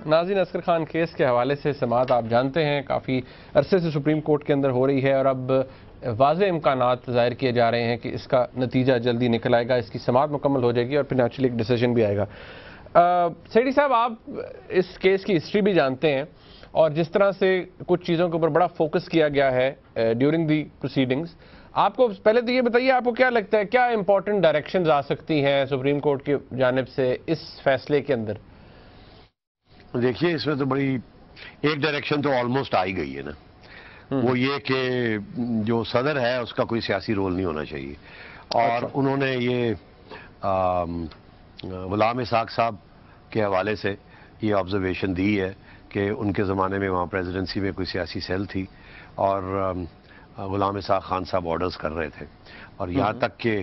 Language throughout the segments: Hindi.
नाज़रीन, असगर खान केस के हवाले से समाअत आप जानते हैं काफ़ी अरसे से सुप्रीम कोर्ट के अंदर हो रही है और अब वाज़े इम्कानात ज़ाहिर किए जा रहे हैं कि इसका नतीजा जल्दी निकल आएगा, इसकी समाअत मुकम्मल हो जाएगी और फिर नेचुरली एक डिसीजन भी आएगा। सेठी साहब, आप इस केस की हिस्ट्री भी जानते हैं और जिस तरह से कुछ चीज़ों के ऊपर बड़ा फोकस किया गया है ड्यूरिंग दी प्रोसीडिंग्स, आपको पहले तो ये बताइए, आपको क्या लगता है क्या इंपॉर्टेंट डायरेक्शंस आ सकती हैं सुप्रीम कोर्ट की जानिब से इस फैसले के अंदर? देखिए, इसमें तो बड़ी एक डायरेक्शन तो ऑलमोस्ट आ ही गई है ना, वो ये कि जो सदर है उसका कोई सियासी रोल नहीं होना चाहिए। और अच्छा। उन्होंने ये गुलाम इसाक साहब के हवाले से ये ऑब्जर्वेशन दी है कि उनके ज़माने में वहाँ प्रेसिडेंसी में कोई सियासी सेल थी और गुलाम इसाक खान साहब ऑर्डर्स कर रहे थे। और यहाँ तक कि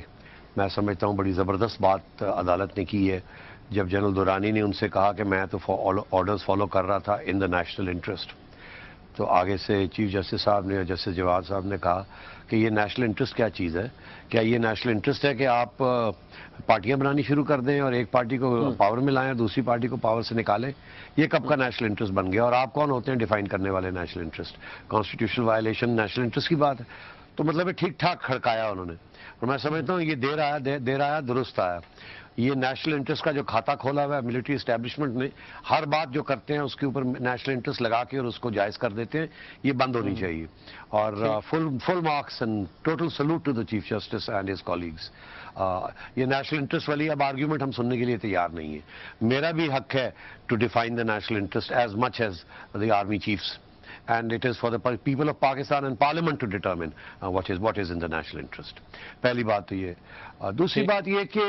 मैं समझता हूँ बड़ी ज़बरदस्त बात अदालत ने की है जब जनरल दुरानी ने उनसे कहा कि मैं तो ऑर्डर्स फॉलो कर रहा था इन द नेशनल इंटरेस्ट, तो आगे से चीफ जस्टिस साहब ने और जस्टिस जवाद साहब ने कहा कि ये नेशनल इंटरेस्ट क्या चीज़ है, क्या ये नेशनल इंटरेस्ट है कि आप पार्टियां बनानी शुरू कर दें और एक पार्टी को पावर में लाएं और दूसरी पार्टी को पावर से निकालें? ये कब का नेशनल इंटरेस्ट बन गया? और आप कौन होते हैं डिफाइन करने वाले national interest? Constitutional violation national interest की बात है। तो मतलब ठीक ठाक खड़काया उन्होंने और मैं समझता हूँ ये देर आया दुरुस्त आया। ये नेशनल इंटरेस्ट का जो खाता खोला हुआ है मिलिट्री एस्टेब्लिशमेंट ने, हर बात जो करते हैं उसके ऊपर नेशनल इंटरेस्ट लगा के और उसको जायज़ कर देते हैं, ये बंद होनी चाहिए। और full marks and total salute to the chief justice and his colleagues. ये नेशनल इंटरेस्ट वाली अब आर्ग्यूमेंट हम सुनने के लिए तैयार नहीं है। मेरा भी हक है to define the national interest as much as the army chiefs, and it is for the people of Pakistan and Parliament to determine what is in the national interest. पहली बात तो ये। दूसरी बात ये कि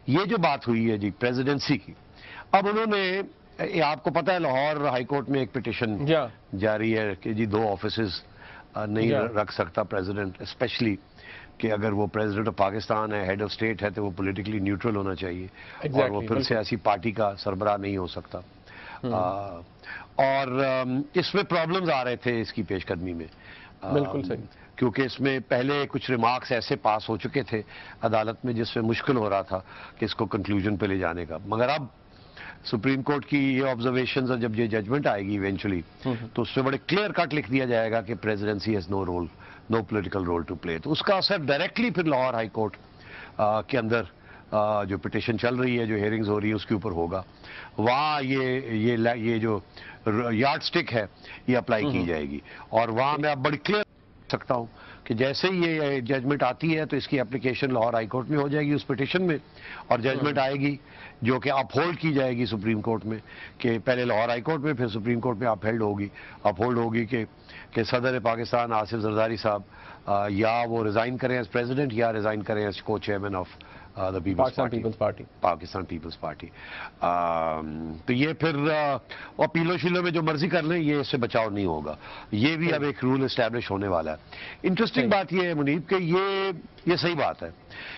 ये जो बात हुई है जी प्रेसिडेंसी की, अब उन्होंने, आपको पता है लाहौर हाई कोर्ट में एक पिटिशन जारी है कि जी 2 ऑफिसेज नहीं रख सकता प्रेसिडेंट, स्पेशली कि अगर वो प्रेसिडेंट ऑफ पाकिस्तान है, हेड ऑफ स्टेट है, तो वो पॉलिटिकली न्यूट्रल होना चाहिए और वो फिर सियासी पार्टी का सरबराह नहीं हो सकता। और इसमें प्रॉब्लम्स आ रहे थे इसकी पेशकदमी में, बिल्कुल सही, क्योंकि इसमें पहले कुछ रिमार्क्स ऐसे पास हो चुके थे अदालत में जिसमें मुश्किल हो रहा था कि इसको कंक्लूजन पे ले जाने का। मगर अब सुप्रीम कोर्ट की ये ऑब्जर्वेशंस और जब ये जजमेंट आएगी इवेंचुअली, तो उसमें बड़े क्लियर कट लिख दिया जाएगा कि presidency has no role, no political role to play. तो उसका असर डायरेक्टली फिर लाहौर हाई कोर्ट के अंदर जो पिटिशन चल रही है, जो हेयरिंग्स हो रही है, उसके ऊपर होगा। वहाँ ये जो यार्ड स्टिक है ये अप्लाई की जाएगी और वहाँ मैं अब बड़ी क्लियर सकता हूँ कि जैसे ही ये जजमेंट आती है तो इसकी एप्लीकेशन लाहौर हाई कोर्ट में हो जाएगी उस पिटिशन में, और जजमेंट आएगी जो कि अपहोल्ड की जाएगी सुप्रीम कोर्ट में, कि पहले लाहौर हाई कोर्ट में फिर सुप्रीम कोर्ट में अपहोल्ड होगी कि सदर पाकिस्तान आसिफ जरदारी साहब या वो रिज़ाइन करें एज प्रेसिडेंट या रिज़ाइन करें as co chairman of the Pakistan Peoples Party. तो ये फिर और पीलो शीलो में जो मर्जी कर लें, ये इससे बचाव नहीं होगा। ये भी अब एक रूल इस्टेब्लिश होने वाला है। इंटरेस्टिंग बात ये है मुनीब कि ये सही बात है।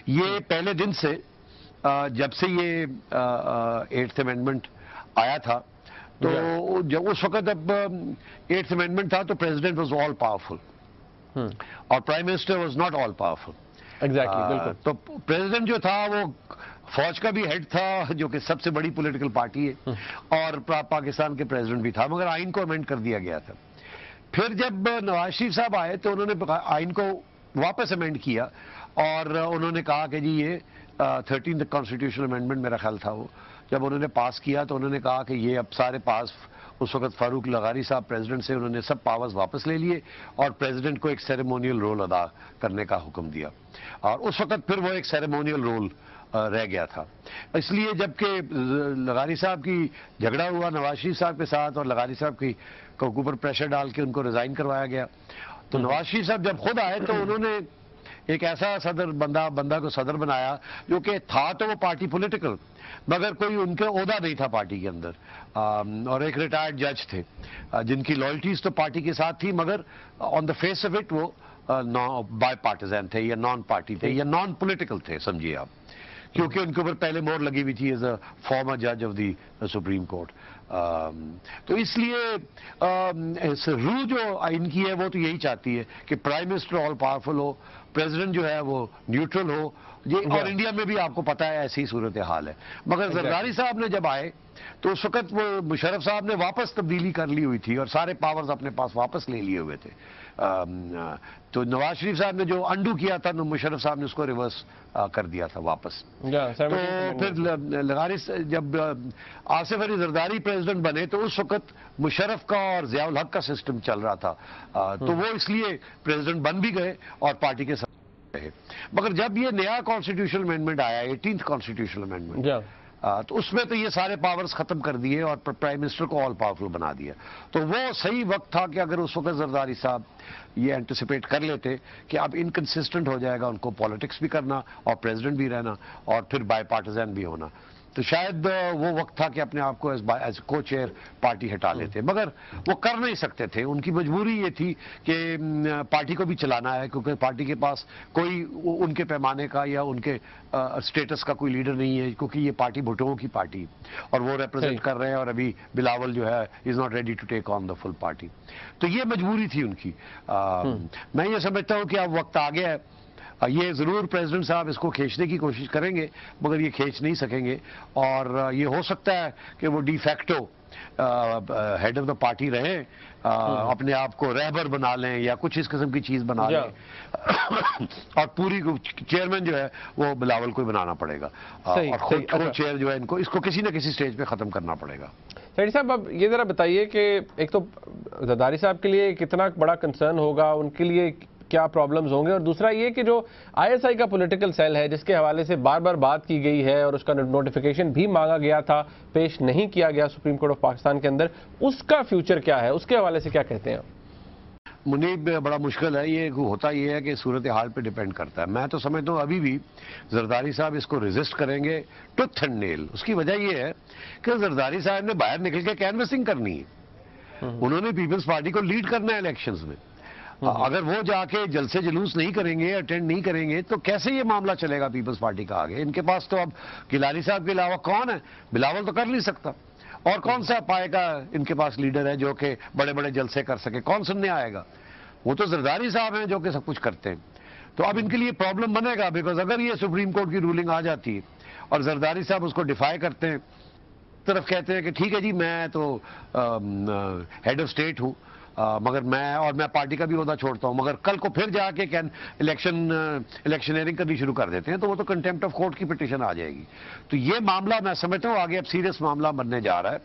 ये पहले दिन से जब से ये 8th अमेंडमेंट आया था, तो जब उस वक्त अब 8th अमेंडमेंट था तो प्रेसिडेंट वॉज ऑल पावरफुल और prime minister was not all powerful. Exactly, बिल्कुल। तो प्रेसिडेंट जो था वो फौज का भी हेड था, जो कि सबसे बड़ी पॉलिटिकल पार्टी है, और पाकिस्तान के प्रेसिडेंट भी था, मगर आइन को अमेंड कर दिया गया था। फिर जब नवाज शरीफ साहब आए तो उन्होंने आइन को वापस अमेंड किया और उन्होंने कहा कि जी ये 13th कॉन्स्टिट्यूशनल अमेंडमेंट मेरा ख्याल था वो, जब उन्होंने पास किया तो उन्होंने कहा कि ये अब सारे पास, उस वक्त फारूक लगारी साहब प्रेसिडेंट से, उन्होंने सब पावर्स वापस ले लिए और प्रेसिडेंट को एक सेरेमोनियल रोल अदा करने का हुक्म दिया, और उस वक्त फिर वो एक सेरेमोनियल रोल रह गया था। इसलिए जबकि लगारी साहब की झगड़ा हुआ नवाज शरीफ साहब के साथ और लगारी साहब की ऊपर प्रेशर डाल के उनको रिजाइन करवाया गया, तो नवाज शरीफ साहब जब खुद आए तो उन्होंने एक ऐसा बंदा को सदर बनाया जो कि था तो वो पार्टी पॉलिटिकल, मगर कोई उनके ओहदा नहीं था पार्टी के अंदर, और एक रिटायर्ड जज थे जिनकी लॉयल्टीज तो पार्टी के साथ थी, मगर on the face of it वो बाय पार्टिजन थे या नॉन पार्टी थे या नॉन पॉलिटिकल थे, समझिए आप। क्योंकि उनके ऊपर पहले मोहर लगी हुई थी एज अ फॉर्मर जज ऑफ द सुप्रीम कोर्ट। तो इसलिए रूल जो इनकी है वो तो यही चाहती है कि प्राइम मिनिस्टर ऑल पावरफुल हो, प्रेसिडेंट जो है वो न्यूट्रल हो। ये और इंडिया में भी आपको पता है ऐसी सूरत हाल है। मगर जरदारी साहब ने जब आए तो उस वक्त वो मुशर्रफ साहब ने वापस तब्दीली कर ली हुई थी और सारे पावर्स अपने पास वापस ले लिए हुए थे। तो नवाज शरीफ साहब ने जो अंडू किया था मुशर्रफ साहब ने उसको रिवर्स कर दिया था वापस। तो फिर लगारी जब आसिफ अली जरदारी प्रेसिडेंट बने तो उस वक्त मुशर्रफ का और ज़ियाउल हक का सिस्टम चल रहा था। तो वो इसलिए प्रेसिडेंट बन भी गए और पार्टी के साथ रहे। मगर जब ये नया कॉन्स्टिट्यूशनल अमेंडमेंट आया, 18th कॉन्स्टिट्यूशनल अमेंडमेंट, तो उसमें तो ये सारे पावर्स खत्म कर दिए और प्राइम मिनिस्टर को ऑल पावरफुल बना दिया। तो वो सही वक्त था कि अगर उस वक्त जरदारी साहब ये एंटिसिपेट कर लेते कि अब इनकंसिस्टेंट हो जाएगा उनको पॉलिटिक्स भी करना और प्रेसिडेंट भी रहना और फिर बाय पार्टिजन भी होना, तो शायद वो वक्त था कि अपने आप को एज को चेयर पार्टी हटा लेते। मगर वो कर नहीं सकते थे, उनकी मजबूरी ये थी कि पार्टी को भी चलाना है, क्योंकि पार्टी के पास कोई उनके पैमाने का या उनके स्टेटस का कोई लीडर नहीं है, क्योंकि ये पार्टी भुट्टों की पार्टी और वो रिप्रेजेंट कर रहे हैं और अभी बिलावल जो है is not ready to take on the full party. तो ये मजबूरी थी उनकी। मैं ये समझता हूँ कि अब वक्त आ गया है। ये ज़रूर प्रेसिडेंट साहब इसको खींचने की कोशिश करेंगे मगर ये खींच नहीं सकेंगे और ये हो सकता है कि वो de facto head of the party रहे, अपने आप को रहबर बना लें या कुछ इस किस्म की चीज़ बना लें और पूरी चेयरमैन जो है वो बिलावल को ही बनाना पड़ेगा और खुद चेयर जो है इनको इसको किसी न किसी स्टेज पे ख़त्म करना पड़ेगा। सैयद साहब, अब ये ज़रा बताइए कि एक तो जरदारी साहब के लिए कितना बड़ा कंसर्न होगा, उनके लिए क्या प्रॉब्लम्स होंगे, और दूसरा ये कि जो आईएसआई का पॉलिटिकल सेल है जिसके हवाले से बार बार बात की गई है और उसका नोटिफिकेशन भी मांगा गया था, पेश नहीं किया गया सुप्रीम कोर्ट ऑफ पाकिस्तान के अंदर, उसका फ्यूचर क्या है, उसके हवाले से क्या कहते हैं? मुनीब, बड़ा मुश्किल है। ये होता ये है कि सूरत हाल पे डिपेंड करता है। मैं तो समझता हूँ अभी भी जरदारी साहब इसको रेजिस्ट करेंगे टूथ एंड नेल। उसकी वजह ये है कि जरदारी साहब ने बाहर निकल के कैनवसिंग करनी है, उन्होंने पीपल्स पार्टी को लीड करना है इलेक्शंस में। अगर वो जाके जलसे जुलूस नहीं करेंगे, अटेंड नहीं करेंगे, तो कैसे ये मामला चलेगा पीपल्स पार्टी का आगे? इनके पास तो अब गिलानी साहब के अलावा कौन है? बिलावल तो कर नहीं सकता और कौन सा पाएगा इनके पास लीडर है जो कि बड़े बड़े जलसे कर सके? कौन सुनने आएगा? वो तो जरदारी साहब हैं जो कि सब कुछ करते हैं। तो अब इनके लिए प्रॉब्लम बनेगा, बिकॉज अगर ये सुप्रीम कोर्ट की रूलिंग आ जाती है और जरदारी साहब उसको डिफाई करते हैं, तरफ कहते हैं कि ठीक है जी मैं तो हेड ऑफ स्टेट हूँ मगर मैं पार्टी का भी ओहदा छोड़ता हूं, मगर कल को फिर जाके इलेक्शनरिंग करनी शुरू कर देते हैं तो वो तो कंटेम्प्ट ऑफ कोर्ट की पिटीशन आ जाएगी। तो ये मामला मैं समझता हूं आगे अब सीरियस मामला बनने जा रहा है।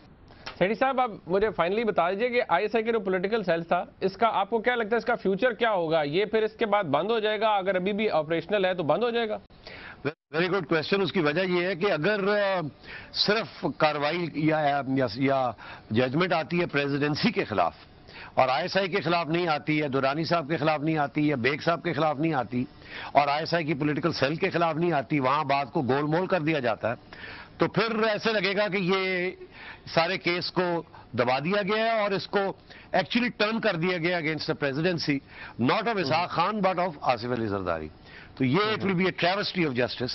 सैयद साहब, आप मुझे फाइनली बता दीजिए कि आईएसआई के जो पॉलिटिकल सेल था, इसका आपको क्या लगता है, इसका फ्यूचर क्या होगा? ये फिर इसके बाद बंद हो जाएगा? अगर अभी भी ऑपरेशनल है तो बंद हो जाएगा? Very good question. उसकी वजह यह है कि अगर सिर्फ कार्रवाई या जजमेंट आती है प्रेसिडेंसी के खिलाफ और आईएसआई के खिलाफ नहीं आती, या दुरानी साहब के खिलाफ नहीं आती, या बेग साहब के खिलाफ नहीं आती और आईएसआई की पॉलिटिकल सेल के खिलाफ नहीं आती, वहां बात को गोलमोल कर दिया जाता है, तो फिर ऐसे लगेगा कि ये सारे केस को दबा दिया गया है और इसको एक्चुअली टर्न कर दिया गया against the presidency, not of Ishaq Khan but of Asif Ali Zardari. तो ये it will be a travesty of justice.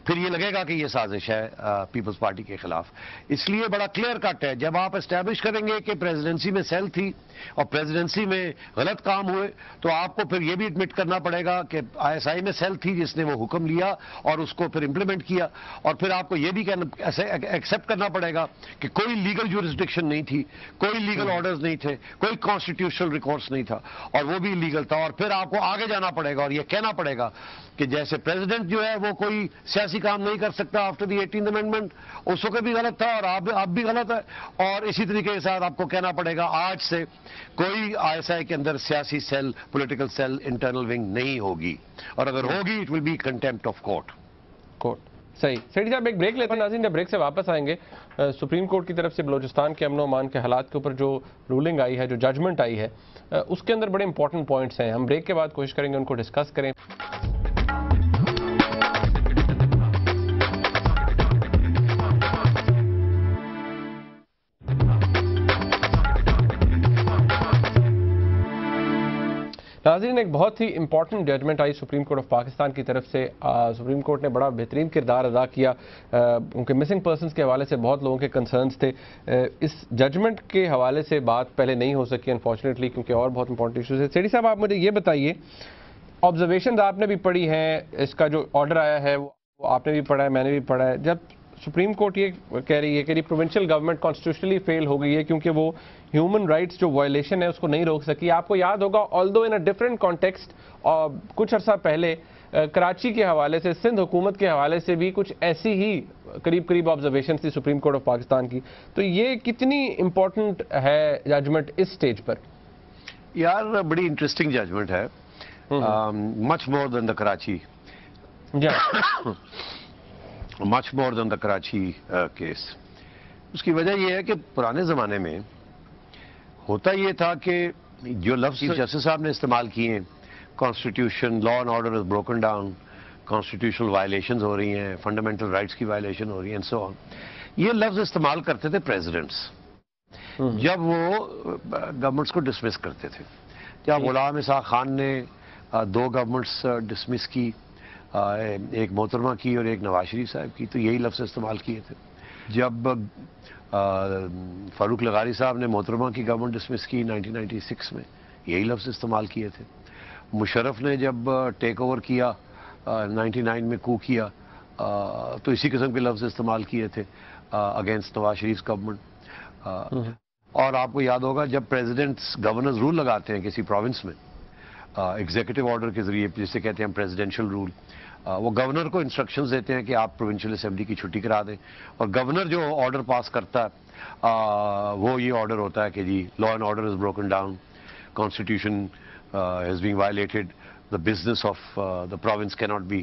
फिर ये लगेगा कि ये साजिश है पीपल्स पार्टी के खिलाफ। इसलिए बड़ा क्लियर कट है, जब आप एस्टैब्लिश करेंगे कि प्रेसिडेंसी में सेल थी और प्रेसिडेंसी में गलत काम हुए, तो आपको फिर ये भी एडमिट करना पड़ेगा कि आईएसआई में सेल थी जिसने वो हुक्म लिया और उसको फिर इंप्लीमेंट किया, और फिर आपको ये भी एक्सेप्ट करना पड़ेगा कि कोई लीगल ज्यूरिसडिक्शन नहीं थी, कोई लीगल ऑर्डर्स नहीं थे, कोई कॉन्स्टिट्यूशनल रिकॉर्ड्स नहीं था और वो भी इलीगल था। और फिर आपको आगे जाना पड़ेगा और ये कहना पड़ेगा कि जैसे प्रेसिडेंट जो है वो कोई सियासी काम नहीं कर सकता आफ्टर द 18th अमेंडमेंट, उस वक्त भी गलत था और आप भी गलत है, और इसी तरीके के साथ आपको कहना पड़ेगा आज से कोई आईएसआई के अंदर सियासी cell, political cell, internal wing नहीं होगी, और अगर होगी it will be contempt of court. सही। सैयद साहब, एक ब्रेक लेते हैं नाज़रीन, जब ब्रेक से वापस आएंगे सुप्रीम कोर्ट की तरफ से बलोचिस्तान के अमन अमान के हालात के ऊपर जो रूलिंग आई है, जो जजमेंट आई है, उसके अंदर बड़े इंपॉर्टेंट पॉइंट्स हैं। हम ब्रेक के बाद कोशिश करेंगे उनको डिस्कस करें। नाज़रीन, एक बहुत ही इंपॉर्टेंट जजमेंट आई सुप्रीम कोर्ट ऑफ पाकिस्तान की तरफ से। सुप्रीम कोर्ट ने बड़ा बेहतरीन किरदार अदा किया। उनके मिसिंग पर्सनस के हवाले से बहुत लोगों के कंसर्न्स थे। इस जजमेंट के हवाले से बात पहले नहीं हो सकी अनफॉर्चुनेटली, क्योंकि और बहुत इंपॉर्टेंट इशूज़ है। सेठी साहब, आप मुझे ये बताइए, ऑब्जर्वेशन आपने भी पढ़ी हैं, इसका जो ऑर्डर आया है वो आपने भी पढ़ा है, मैंने भी पढ़ा है। जब सुप्रीम कोर्ट ये कह रही है कि प्रोविंशियल गवर्नमेंट कॉन्स्टिट्यूशनली फेल हो गई है क्योंकि वो ह्यूमन राइट्स जो वायलेशन है उसको नहीं रोक सकी। आपको याद होगा, although in a different context, और कुछ अर्सा पहले कराची के हवाले से, सिंध हुकूमत के हवाले से भी कुछ ऐसी ही करीब ऑब्जर्वेशन थी सुप्रीम कोर्ट ऑफ पाकिस्तान की। तो ये कितनी इंपॉर्टेंट है जजमेंट इस स्टेज पर? यार, बड़ी इंटरेस्टिंग जजमेंट है, much more than the Karachi, much more than the Karachi case. उसकी वजह यह है कि पुराने ज़माने में होता ये था कि जो लफ्ज़ चीफ जस्टिस साहब ने इस्तेमाल किए, constitution, law and order is broken down, constitutional violations हो रही हैं, फंडामेंटल राइट्स की वायलेशन हो रही है एंड सो ऑन, ये लफ्ज़ इस्तेमाल करते थे प्रेसिडेंट्स जब वो गवर्नमेंट्स को डिसमिस करते थे। जब गुलाम इसाक खान ने 2 गवर्नमेंट्स डिसमिस की, एक मोहतरमा की और एक नवाज शरीफ साहब की, तो यही लफ्ज़ इस्तेमाल किए थे। जब फारूक लगारी साहब ने मोहतरमा की गवर्नमेंट डिसमिस की 1996 में, यही लफ्ज़ इस्तेमाल किए थे। मुशर्रफ ने जब टेक ओवर किया 99 में कू किया, तो इसी किस्म के लफ्ज़ इस्तेमाल किए थे अगेंस्ट नवाज शरीफ गवर्नमेंट। और आपको याद होगा, जब प्रेसिडेंट्स गवर्नर्स रूल लगाते हैं किसी प्रोविंस में एग्जीक्यूटिव ऑर्डर के जरिए, जिसे कहते हैं प्रेसिडेंशियल रूल, वो गवर्नर को इंस्ट्रक्शंस देते हैं कि आप प्रोविंशियल असेंबली की छुट्टी करा दें, और गवर्नर जो ऑर्डर पास करता है वो ये ऑर्डर होता है कि जी, law and order is broken down, constitution is being violated, the business of the province cannot be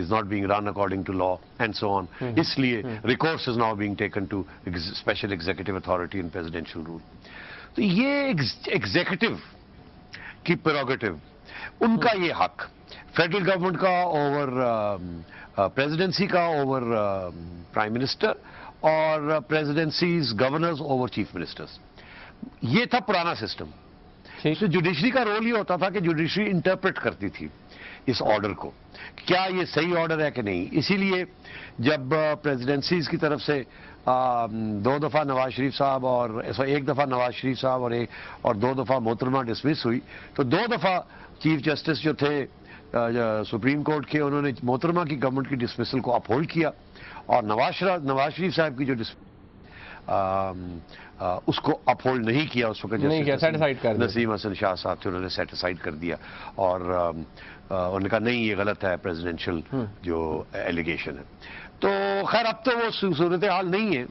is not being run according to law and so on. इसलिए recourse is now being taken to special executive authority and presidential rule. तो ये executive की प्रेरोगेटिव, उनका ये हक, फेडरल गवर्नमेंट का ओवर प्रेसिडेंसी का ओवर प्राइम मिनिस्टर, और presidencies governors over chief ministers, ये था पुराना सिस्टम। तो जुडिशरी का रोल ये होता था कि जुडिशरी इंटरप्रेट करती थी इस ऑर्डर को, क्या ये सही ऑर्डर है कि नहीं। इसीलिए जब प्रेसिडेंसीज की तरफ से 2 दफ़ा नवाज शरीफ साहब और 1 दफ़ा नवाज शरीफ साहब और 2 दफ़ा मोहतरमा डिसमिस हुई, तो 2 दफ़ा चीफ जस्टिस जो थे सुप्रीम कोर्ट के, उन्होंने मोहतरमा की गवर्नमेंट की डिसमिसल को अपहोल्ड किया, और नवाज शरीफ साहब की जो उसको अपहोल्ड नहीं किया उस वक्त, नसीम हसन शाह साहब थे, उन्होंने सेटिसाइड कर दिया, और उन्होंने कहा नहीं, ये गलत है प्रेसिडेंशियल जो एलिगेशन है। तो खैर, अब तो वो सूरत हाल नहीं है,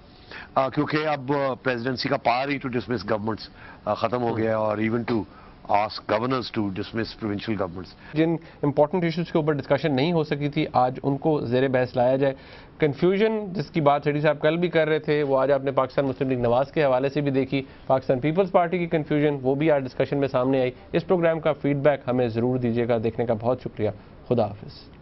क्योंकि अब प्रेसिडेंसी का पावर ही टू डिसमिस गवर्नमेंट्स खत्म हो गया है, और even to ask governors to dismiss provincial governments. जिन इंपॉर्टेंट इश्यूज के ऊपर डिस्कशन नहीं हो सकी थी, आज उनको ज़ेरे बहस लाया जाए। कन्फ्यूजन जिसकी बात सेठी साहब कल भी कर रहे थे, वो आज आपने पाकिस्तान मुस्लिम लीग नवाज के हवाले से भी देखी। पाकिस्तान पीपल्स पार्टी की कन्फ्यूजन, वो भी आज डिस्कशन में सामने आई। इस प्रोग्राम का फीडबैक हमें ज़रूर दीजिएगा। देखने का बहुत शुक्रिया। खुदा हाफिज़।